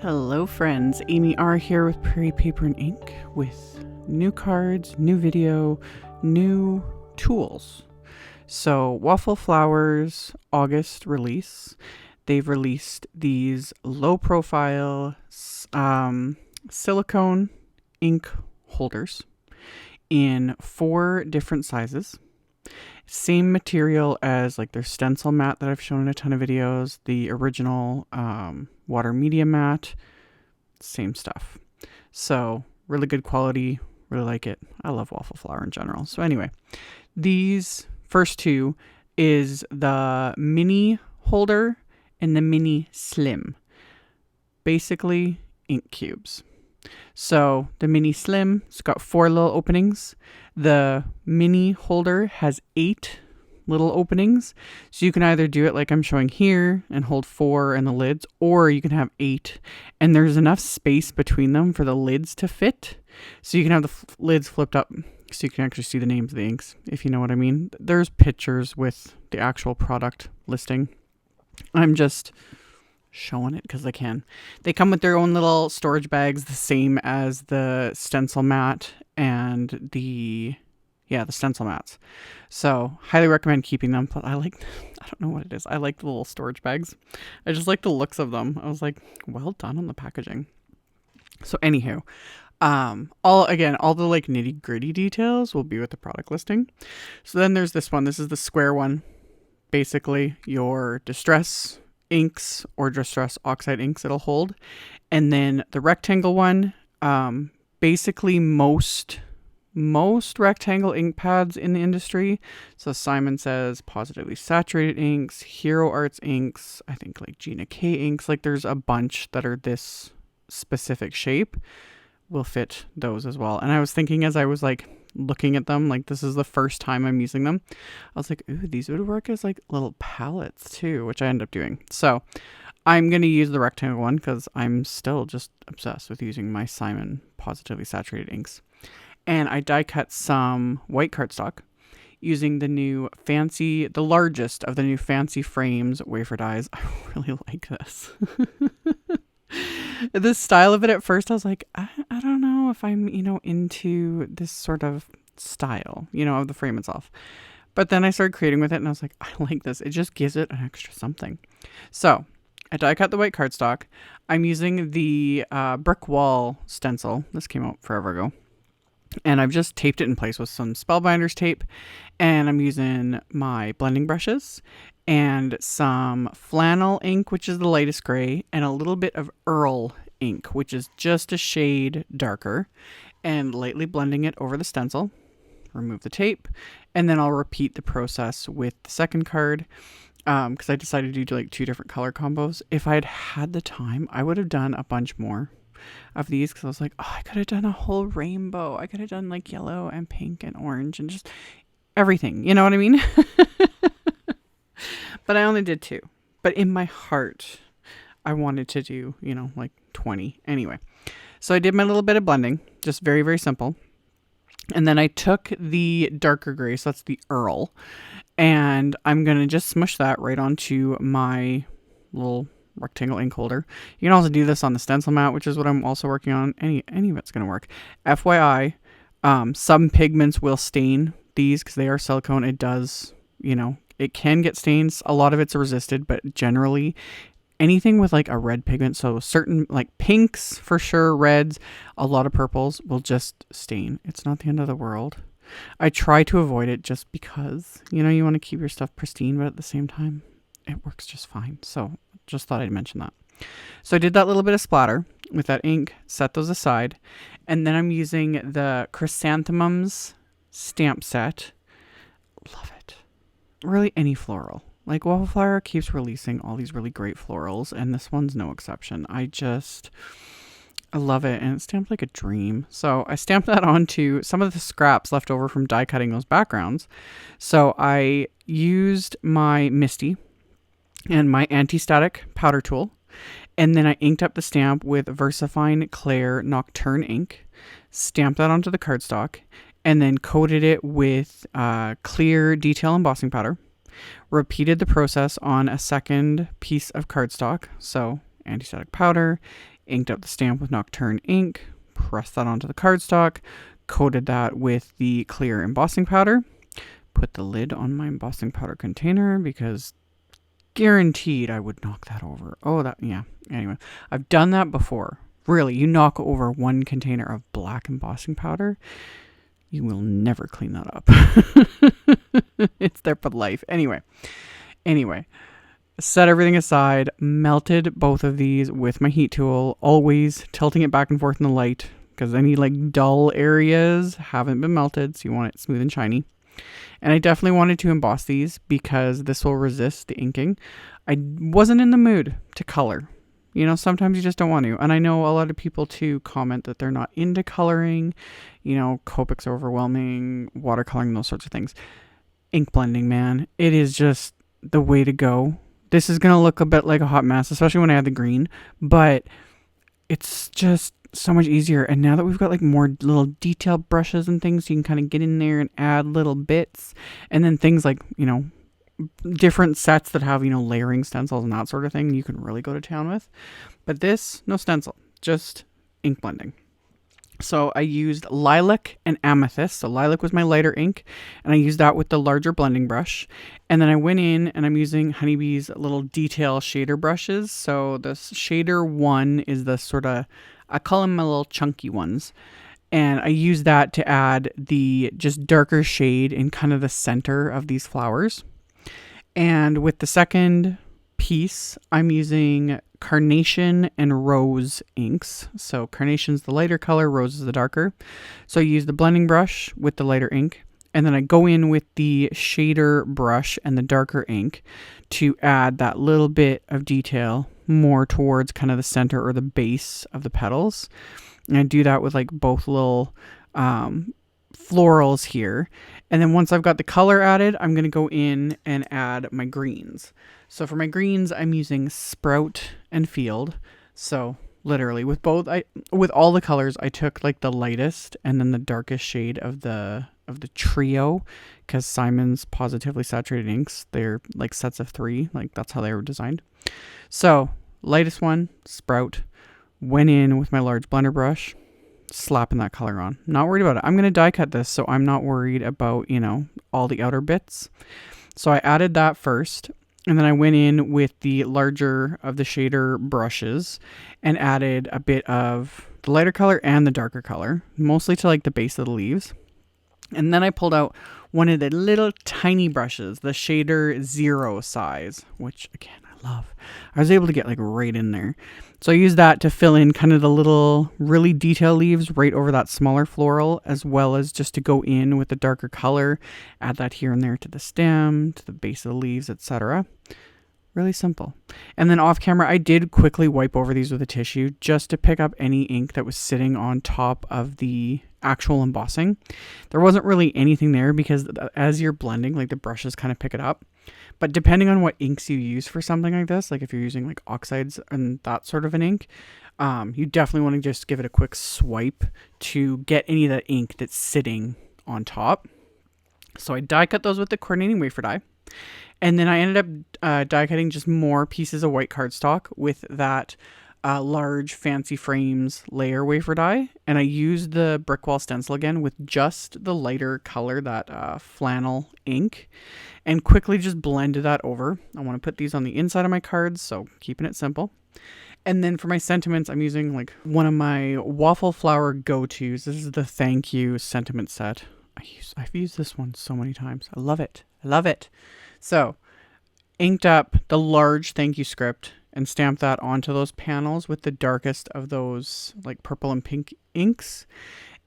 Hello friends, AmyR here with Prairie Paper and Ink with new cards, new video, new tools. So Waffle Flowers August release, they've released these low profile silicone ink holders in 4 different sizes. Same material as like their stencil mat that I've shown in a ton of videos, the original water media mat, same stuff. So really good quality, really like it. I love Waffle Flower in general. So anyway, these first two is the mini holder and the mini slim. Basically ink cubes. So the mini slim, it's got 4 little openings. The mini holder has 8 little openings. So you can either do it like I'm showing here and hold 4 in the lids, or you can have 8. And there's enough space between them for the lids to fit. So you can have the lids flipped up so you can actually see the names of the inks, if you know what I mean. There's pictures with the actual product listing. I'm just showing it because I can. They come with their own little storage bags, the same as the stencil mat and the stencil mats. So highly recommend keeping them. But I don't know what it is. I like the little storage bags. I just like the looks of them. I was like, well done on the packaging. So anywho, all the like nitty gritty details will be with the product listing. So then there's this one. This is the square one. Basically your distress inks or distress oxide inks it'll hold. And then the rectangle one, basically most rectangle ink pads in the industry. So Simon Says, Pawsitively saturated inks, Hero Arts inks, I think like Gina K inks, like there's a bunch that are this specific shape will fit those as well. And I was thinking as I was like looking at them, like this is the first time I'm using them, I was like, ooh, these would work as like little palettes too, which I end up doing. So I'm going to use the rectangle one because I'm still just obsessed with using my Simon Pawsitively saturated inks. And I die cut some white cardstock using the largest of the new fancy frames wafer dies. I really like this. The style of it at first, I was like, I don't know if I'm, into this sort of style, of the frame itself. But then I started creating with it and I was like, I like this. It just gives it an extra something. So I die cut the white cardstock. I'm using the brick wall stencil. This came out forever ago. And I've just taped it in place with some Spellbinders tape. And I'm using my blending brushes and some flannel ink, which is the lightest gray, and a little bit of EARL ink, which is just a shade darker, and lightly blending it over the stencil. Remove the tape, and then I'll repeat the process with the second card because I decided to do like 2 different color combos. If I had had the time, I would have done a bunch more of these because I was like, oh, I could have done a whole rainbow. I could have done like yellow and pink and orange and just everything. You know what I mean? But I only did 2. But in my heart, I wanted to do, like 20. Anyway, so I did my little bit of blending, just very, very simple. And then I took the darker gray, so that's the EARL, and I'm going to just smush that right onto my little rectangle ink holder. You can also do this on the stencil mat, which is what I'm also working on. Any of it's going to work. FYI, some pigments will stain these because they are silicone. It does, it can get stains. A lot of it's resisted, but generally anything with like a red pigment, so certain like pinks for sure, reds, a lot of purples will just stain. It's not the end of the world. I try to avoid it just because, you want to keep your stuff pristine, but at the same time, it works just fine. So just thought I'd mention that. So I did that little bit of splatter with that ink, set those aside, and then I'm using the Chrysanthemums Stamp Set. Love it. Really any floral. Like Waffle Flower keeps releasing all these really great florals, and this one's no exception. I love it, and it's stamped like a dream. So I stamped that onto some of the scraps left over from die cutting those backgrounds. So I used my Misty and my anti-static powder tool, and then I inked up the stamp with VersaFine Clair Nocturne ink, stamped that onto the cardstock, and then coated it with clear detail embossing powder. Repeated the process on a second piece of cardstock, so anti-static powder, inked up the stamp with Nocturne ink, pressed that onto the cardstock, coated that with the clear embossing powder, put the lid on my embossing powder container because guaranteed I would knock that over. Oh, that, yeah. Anyway, I've done that before. Really, you knock over one container of black embossing powder, you will never clean that up. It's there for life. Anyway, set everything aside, melted both of these with my heat tool, always tilting it back and forth in the light because any like dull areas haven't been melted, so you want it smooth and shiny. And I definitely wanted to emboss these because this will resist the inking. I wasn't in the mood to color. You know, sometimes you just don't want to. And I know a lot of people too comment that they're not into coloring. You know, Copic's overwhelming, watercoloring, those sorts of things. Ink blending, man. It is just the way to go. This is going to look a bit like a hot mess, especially when I add the green. But it's just so much easier. And now that we've got like more little detail brushes and things, you can kind of get in there and add little bits. And then things like, you know, different sets that have, you know, layering stencils and that sort of thing you can really go to town with. But this, no stencil, just ink blending. So I used Lilac and Amethyst. So Lilac was my lighter ink, and I used that with the larger blending brush. And then I went in and I'm using Honeybee's little detail shader brushes. So the shader one is the sort of, I call them my little chunky ones. And I use that to add the just darker shade in kind of the center of these flowers. And with the second piece, I'm using Carnation and Rose inks. So Carnation's the lighter color, Rose is the darker. So I use the blending brush with the lighter ink. And then I go in with the shader brush and the darker ink to add that little bit of detail more towards kind of the center or the base of the petals. And I do that with like both little florals here. And then once I've got the color added, I'm going to go in and add my greens. So for my greens, I'm using Sprout and Field. So literally with with all the colors, I took like the lightest and then the darkest shade of the trio, because Simon's Positively Saturated inks, they're like sets of 3, like that's how they were designed. So lightest one, Sprout, went in with my large blender brush, slapping that color on. Not worried about it. I'm going to die cut this, so I'm not worried about, you know, all the outer bits. So I added that first, and then I went in with the larger of the shader brushes and added a bit of the lighter color and the darker color, mostly to like the base of the leaves. And then I pulled out one of the little tiny brushes, the shader 0 size, which again, I love. I was able to get like right in there. So I used that to fill in kind of the little really detailed leaves right over that smaller floral, as well as just to go in with the darker color, add that here and there to the stem, to the base of the leaves, etc. Really simple. And then off camera, I did quickly wipe over these with a tissue just to pick up any ink that was sitting on top of the actual embossing. There wasn't really anything there because as you're blending, like the brushes kind of pick it up. But depending on what inks you use for something like this, like if you're using like oxides and that sort of an ink, you definitely want to just give it a quick swipe to get any of that ink that's sitting on top. So I die cut those with the coordinating wafer die. And then I ended up die cutting just more pieces of white cardstock with that large Fancy Frames layer wafer die. And I used the brick wall stencil again with just the lighter color, that flannel ink, and quickly just blended that over. I want to put these on the inside of my cards, so keeping it simple. And then for my sentiments, I'm using like one of my Waffle flower go-tos. This is the Thank You sentiment set. I've used this one so many times. I love it. I love it. So inked up the large thank you script and stamped that onto those panels with the darkest of those like purple and pink inks.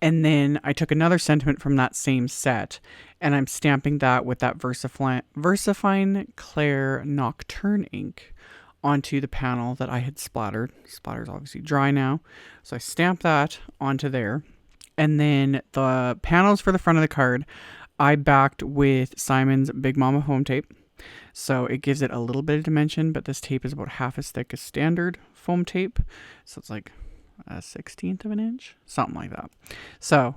And then I took another sentiment from that same set and I'm stamping that with that VersaFine Clair Nocturne ink onto the panel that I had splattered. Splatter's obviously dry now. So I stamped that onto there. And then the panels for the front of the card, I backed with Simon's Big Mama foam tape. So it gives it a little bit of dimension, but this tape is about half as thick as standard foam tape. So it's like a 1/16 of an inch, something like that. So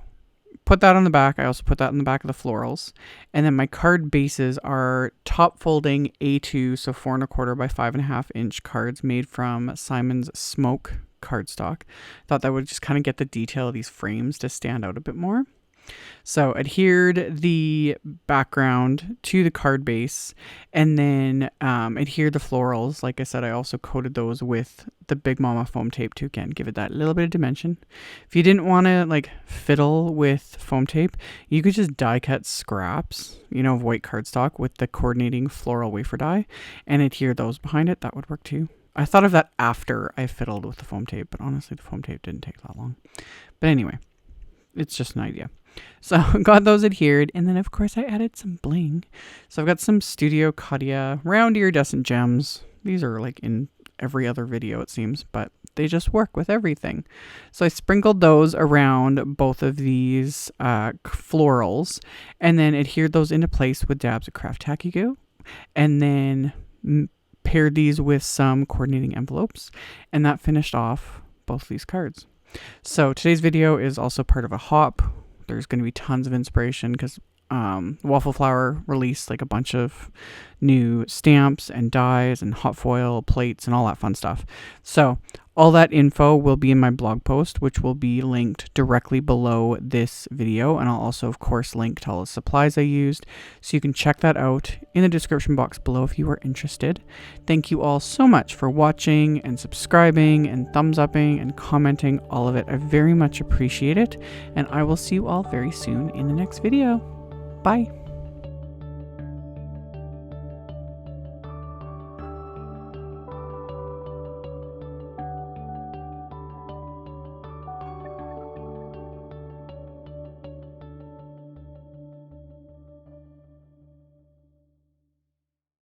put that on the back. I also put that in the back of the florals. And then my card bases are top folding A2, so 4 1/4 by 5 1/2 inch cards made from Simon's Smoke cardstock. Thought that would just kind of get the detail of these frames to stand out a bit more. So adhered the background to the card base, and then adhered the florals. Like I said, I also coated those with the Big Mama foam tape to, again, give it that little bit of dimension. If you didn't want to like fiddle with foam tape, you could just die cut scraps, you know, of white cardstock with the coordinating floral wafer die and adhere those behind it. That would work too. I thought of that after I fiddled with the foam tape, but honestly, the foam tape didn't take that long. But anyway, it's just an idea. So got those adhered, and then of course I added some bling. So I've got some Studio Katia round iridescent gems. These are like in every other video it seems, but they just work with everything. So I sprinkled those around both of these florals, and then adhered those into place with dabs of Craft Tacky Goo, and then paired these with some coordinating envelopes, and that finished off both these cards. So today's video is also part of a hop. There's going to be tons of inspiration because Waffle Flower released like a bunch of new stamps and dies and hot foil plates and all that fun stuff. So all that info will be in my blog post, which will be linked directly below this video. And I'll also, of course, link to all the supplies I used. So you can check that out in the description box below if you are interested. Thank you all so much for watching and subscribing and thumbs upping and commenting, all of it. I very much appreciate it. And I will see you all very soon in the next video. Bye.